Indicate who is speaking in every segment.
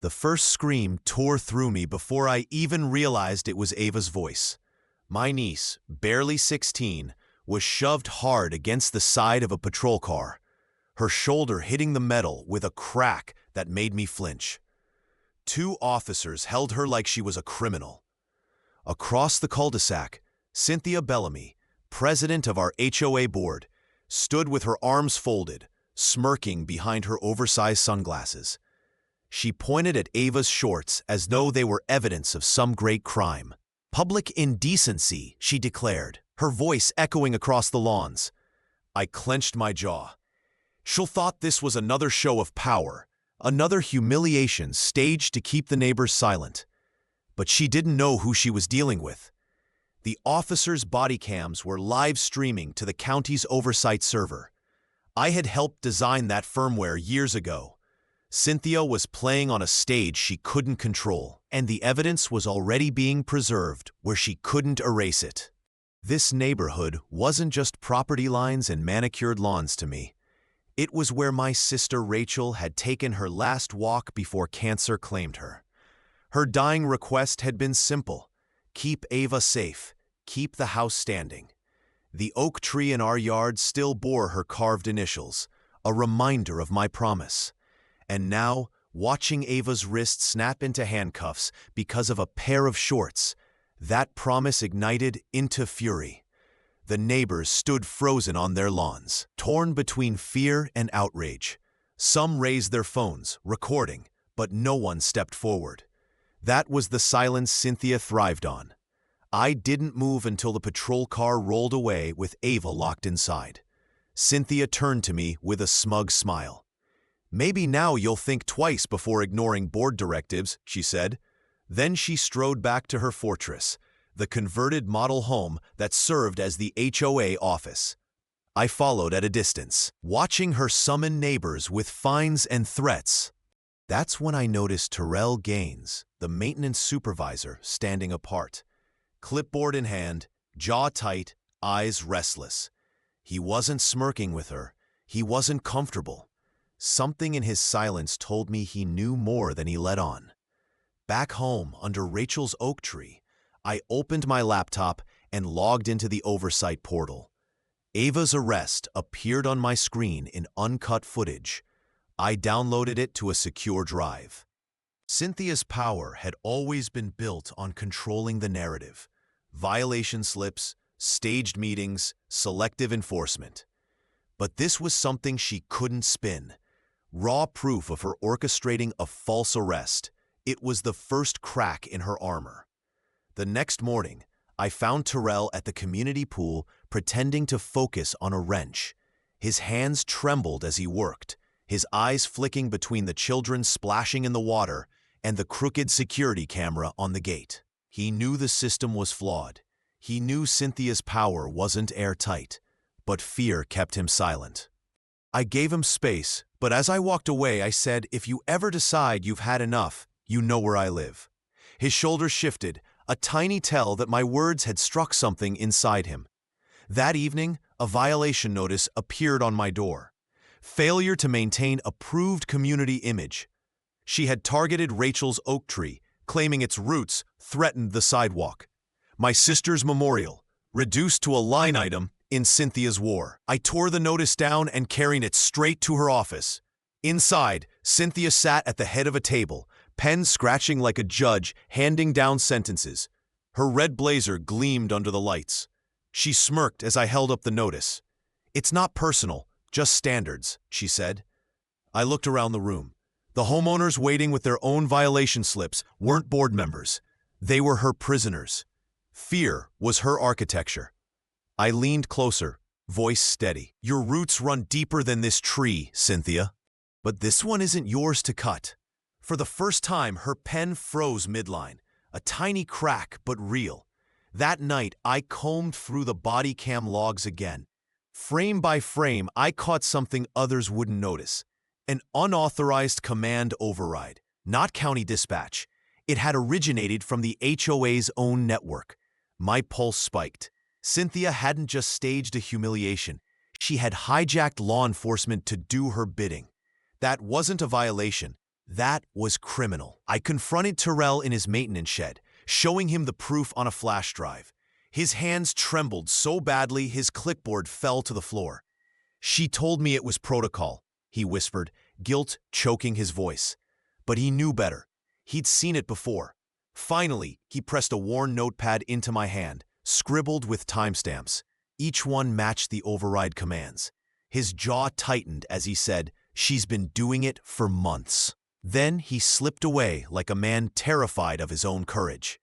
Speaker 1: The first scream tore through me before I even realized it was Ava's voice. My niece, barely 16, was shoved hard against the side of a patrol car, her shoulder hitting the metal with a crack that made me flinch. Two officers held her like she was a criminal. Across the cul-de-sac, Cynthia Bellamy, president of our HOA board, stood with her arms folded, smirking behind her oversized sunglasses. She pointed at Ava's shorts as though they were evidence of some great crime. "Public indecency," she declared, her voice echoing across the lawns. I clenched my jaw. She'll thought this was another show of power, another humiliation staged to keep the neighbors silent. But she didn't know who she was dealing with. The officers' body cams were live streaming to the county's oversight server. I had helped design that firmware years ago. Cynthia was playing on a stage she couldn't control, and the evidence was already being preserved where she couldn't erase it. This neighborhood wasn't just property lines and manicured lawns to me. It was where my sister Rachel had taken her last walk before cancer claimed her. Her dying request had been simple: keep Ava safe, keep the house standing. The oak tree in our yard still bore her carved initials, a reminder of my promise. And now, watching Ava's wrist snap into handcuffs because of a pair of shorts, that promise ignited into fury. The neighbors stood frozen on their lawns, torn between fear and outrage. Some raised their phones, recording, but no one stepped forward. That was the silence Cynthia thrived on. I didn't move until the patrol car rolled away with Ava locked inside. Cynthia turned to me with a smug smile. "Maybe now you'll think twice before ignoring board directives," she said. Then she strode back to her fortress, the converted model home that served as the HOA office. I followed at a distance, watching her summon neighbors with fines and threats. That's when I noticed Terrell Gaines, the maintenance supervisor, standing apart. Clipboard in hand, jaw tight, eyes restless. He wasn't smirking with her. He wasn't comfortable. Something in his silence told me he knew more than he let on. Back home, under Rachel's oak tree, I opened my laptop and logged into the oversight portal. Ava's arrest appeared on my screen in uncut footage. I downloaded it to a secure drive. Cynthia's power had always been built on controlling the narrative. Violation slips, staged meetings, selective enforcement. But this was something she couldn't spin. Raw proof of her orchestrating a false arrest. It was the first crack in her armor. The next morning, I found Terrell at the community pool pretending to focus on a wrench. His hands trembled as he worked, his eyes flicking between the children splashing in the water and the crooked security camera on the gate. He knew the system was flawed. He knew Cynthia's power wasn't airtight, but fear kept him silent. I gave him space, but as I walked away, I said, "If you ever decide you've had enough, you know where I live." His shoulders shifted, a tiny tell that my words had struck something inside him. That evening, a violation notice appeared on my door. Failure to maintain approved community image. She had targeted Rachel's oak tree, claiming its roots threatened the sidewalk. My sister's memorial, reduced to a line item in Cynthia's war. I tore the notice down and carried it straight to her office. Inside, Cynthia sat at the head of a table, pen scratching like a judge, handing down sentences. Her red blazer gleamed under the lights. She smirked as I held up the notice. "It's not personal, just standards," she said. I looked around the room. The homeowners waiting with their own violation slips weren't board members. They were her prisoners. Fear was her architecture. I leaned closer, voice steady. "Your roots run deeper than this tree, Cynthia. But this one isn't yours to cut." For the first time, her pen froze midline, a tiny crack but real. That night, I combed through the body cam logs again. Frame by frame, I caught something others wouldn't notice. An unauthorized command override, not county dispatch. It had originated from the HOA's own network. My pulse spiked. Cynthia hadn't just staged a humiliation. She had hijacked law enforcement to do her bidding. That wasn't a violation. That was criminal. I confronted Terrell in his maintenance shed, showing him the proof on a flash drive. His hands trembled so badly his clipboard fell to the floor. "She told me it was protocol," he whispered, guilt choking his voice. But he knew better. He'd seen it before. Finally, he pressed a worn notepad into my hand, scribbled with timestamps. Each one matched the override commands. His jaw tightened as he said, "She's been doing it for months." Then he slipped away like a man terrified of his own courage.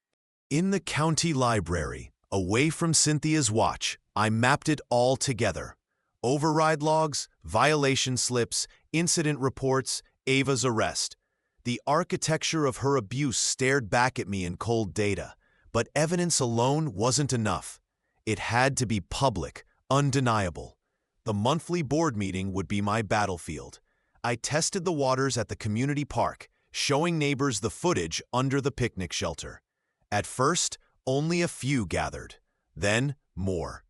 Speaker 1: In the county library, away from Cynthia's watch, I mapped it all together. Override logs, violation slips, incident reports, Ava's arrest. The architecture of her abuse stared back at me in cold data, but evidence alone wasn't enough. It had to be public, undeniable. The monthly board meeting would be my battlefield. I tested the waters at the community park, showing neighbors the footage under the picnic shelter. At first, only a few gathered. Then, more.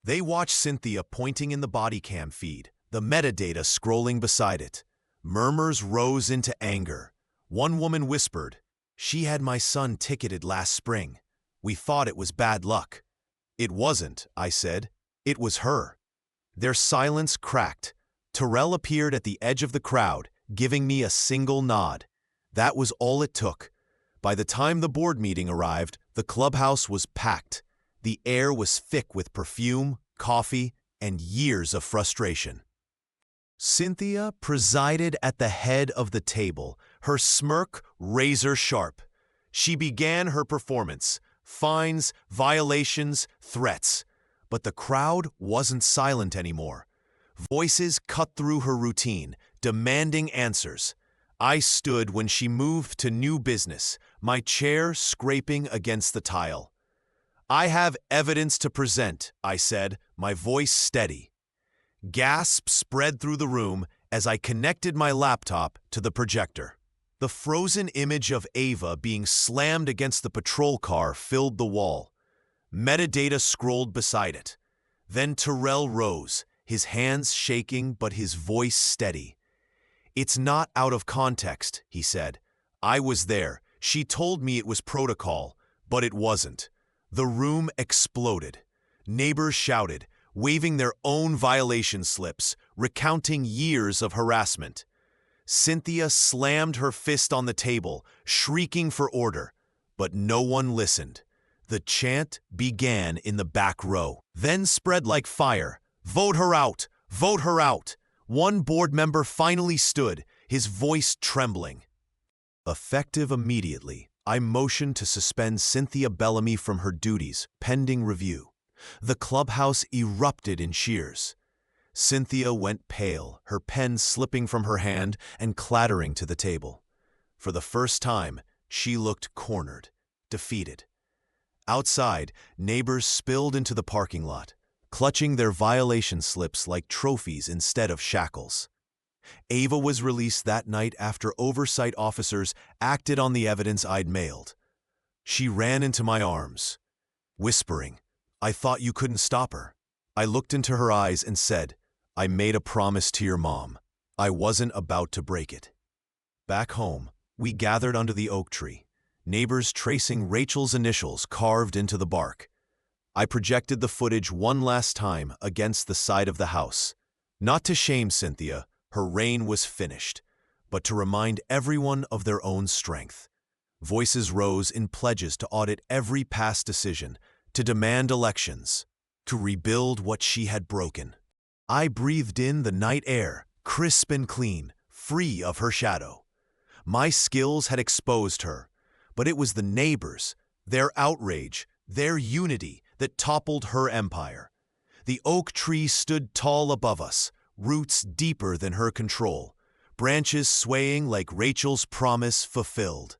Speaker 1: They watched Cynthia pointing in the Bodycam feed, the metadata scrolling beside it. Murmurs rose into anger. One woman whispered, "She had my son ticketed last spring. We thought it was bad luck." "It wasn't," I said. "It was her." Their silence cracked. Terrell appeared at the edge of the crowd, giving me a single nod. That was all it took. By the time the board meeting arrived, the clubhouse was packed. The air was thick with perfume, coffee, and years of frustration. Cynthia presided at the head of the table, her smirk razor sharp. She began her performance, fines, violations, threats. But the crowd wasn't silent anymore. Voices cut through her routine, demanding answers. I stood when she moved to new business, my chair scraping against the tile. "I have evidence to present," I said, my voice steady. Gasps spread through the room as I connected my laptop to the projector. The frozen image of Ava being slammed against the patrol car filled the wall. Metadata scrolled beside it. Then Terrell rose, his hands shaking but his voice steady. "It's not out of context," he said. "I was there. She told me it was protocol, but it wasn't." The room exploded. Neighbors shouted, waving their own violation slips, recounting years of harassment. Cynthia slammed her fist on the table, shrieking for order, but no one listened. The chant began in the back row, then spread like fire. "Vote her out! Vote her out!" One board member finally stood, his voice trembling. Effective immediately, I motioned to suspend Cynthia Bellamy from her duties, pending review. The clubhouse erupted in cheers. Cynthia went pale, her pen slipping from her hand and clattering to the table. For the first time, she looked cornered, defeated. Outside, neighbors spilled into the parking lot, clutching their violation slips like trophies instead of shackles. Ava was released that night after oversight officers acted on the evidence I'd mailed. She ran into my arms, whispering, "I thought you couldn't stop her." I looked into her eyes and said, "I made a promise to your mom. I wasn't about to break it." Back home, we gathered under the oak tree, neighbors tracing Rachel's initials carved into the bark. I projected the footage one last time against the side of the house. Not to shame Cynthia, her reign was finished, but to remind everyone of their own strength. Voices rose in pledges to audit every past decision, to demand elections, to rebuild what she had broken. I breathed in the night air, crisp and clean, free of her shadow. My skills had exposed her, but it was the neighbors, their outrage, their unity that toppled her empire. The oak tree stood tall above us, roots deeper than her control, branches swaying like Rachel's promise fulfilled.